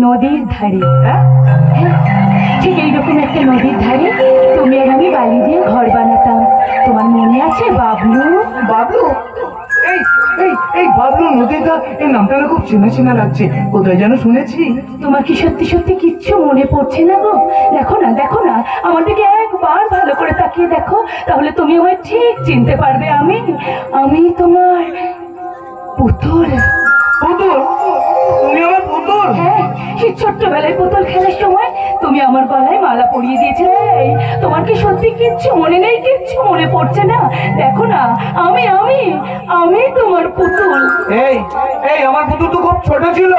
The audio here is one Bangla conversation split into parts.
নদীর ধারে। ঠিক এইরকম একটা নদীর ধারে তুমি আর আমি বালি দিয়ে ঘর বানাতাম। তোমার মনে আছে বাবলু? বাবলু? এই এই এই বাবলু নদীটা, এই নামটা না খুব চেনা চেনা লাগছে, কোথায় যেন শুনেছি। তোমার কি সত্যি সত্যি কিচ্ছু মনে পড়ছে না গো? দেখো না, দেখো না, আমার দিকে একবার ভালো করে তাকিয়ে দেখো, তাহলে তুমি আমায় ঠিক চিনতে পারবে। আমি আমি তোমার পুতুল। পুতুল? তুমি আমার পুতুল? হ্যাঁ, সেই ছোট্টবেলায় পুতুল খেলার সময় তুমি আমার গলায় মালা পরিয়ে দিয়েছিলে। এই, তোমার কি সত্যি কিচ্ছু মনে নেই? কিচ্ছু মনে পড়ছে না? দেখো না, আমি আমি আমি তোমার পুতুল। এই এই আমার পুতুল তো খুব ছোট ছিল,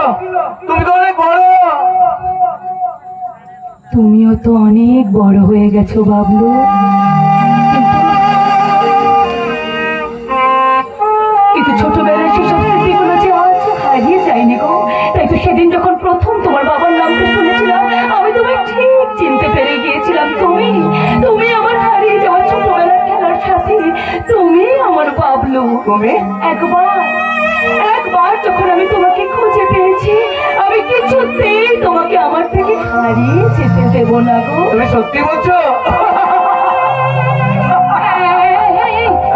তুমি তো অনেক বড়। তুমিও তো অনেক বড় হয়ে গেছো বাবলু। কিন্তু ছোটবেলায় সেসব স্মৃতিগুলো যে আজ হারিয়ে যায়নি গো। তাই তো সেদিন যখন প্রথম তোমার বাবার নামটা শুনেছিলাম, আমি তোমায় ঠিক চিনতে পেরে গিয়েছিলাম। তুমি তুমি আমার হারিয়ে যাওয়া ছোটবেলার খেলার সাথী, তুমি আমার বাবলু। তুমি? একবার একবার যখন আমি তোমাকে খুঁজে পেয়েছি, আমি কিছুতেই তোমাকে আমার থেকে হারিয়ে যেতে দেব না গো। তুমি সত্যি বলছো?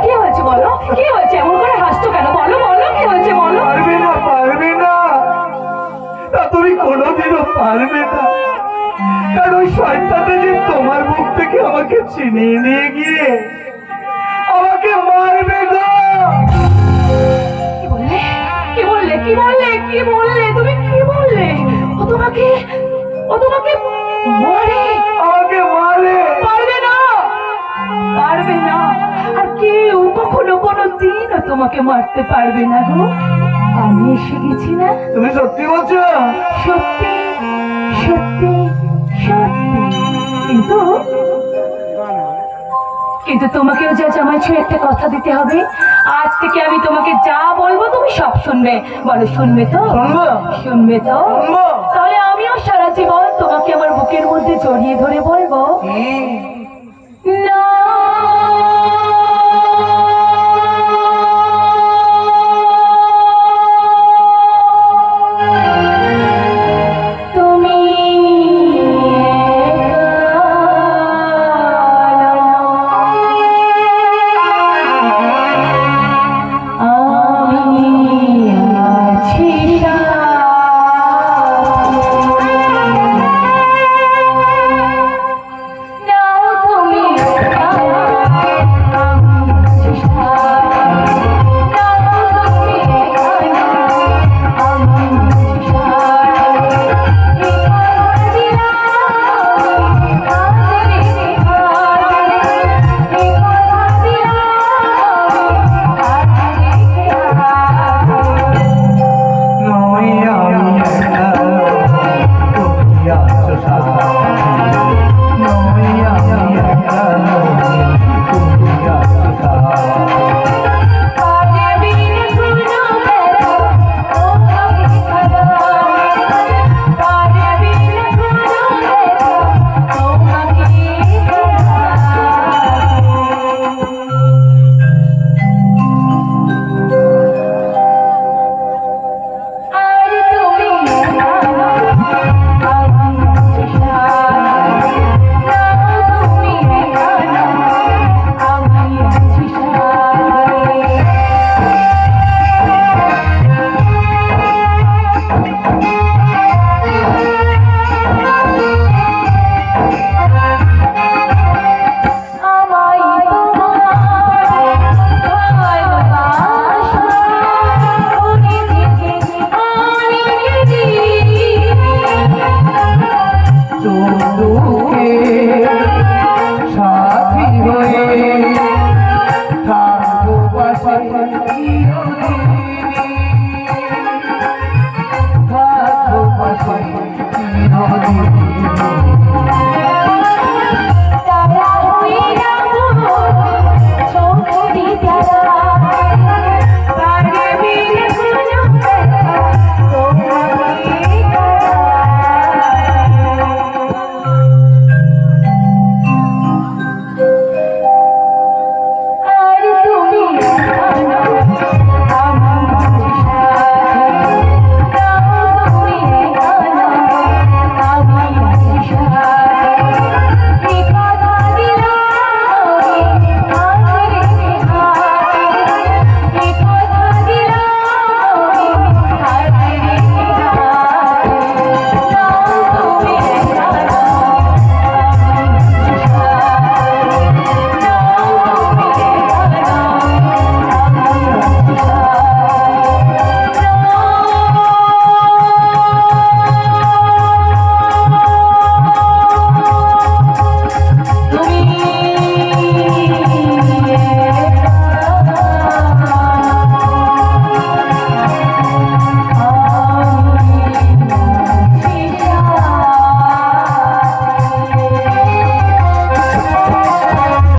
কি হয়েছে বলো? কি হয়েছে? এমন করে হাসছো কেন? বলো বলো, কি হয়েছে বলো। পারবে না, পারবে না, তা তুমি কোনোদিনও পারবে না, কারণ ওই শয়তানটা যে তোমার মুখ থেকে আমাকে ছিনিয়ে নিয়ে গিয়ে আমাকে মারবে গো। কি বললে? কি বললে? কি বললে? কি বললে? তুমি কি বললে? ও তোমাকে মারে? আমাকে মারে? পারবে না, পারবে না। আর কেউ কখনো কোনো দিনও তোমাকে মারতে পারবে না গো। আমি এসে গেছি না? তুমি সত্যি বলছো? সত্যি সত্যি সত্যি। কিন্তু কিন্তু তোমাকেও যা জামাই ছুঁয়ে একটা কথা দিতে হবে। আজ থেকে আমি তোমাকে যা বলবো তুমি সব শুনবে। বলো, শুনবে তো? শুনবো। শুনবে তো? শুনবো। তাহলে আমিও সারা জীবন তোমাকে আমার বুকের মধ্যে জড়িয়ে ধরে বলবো,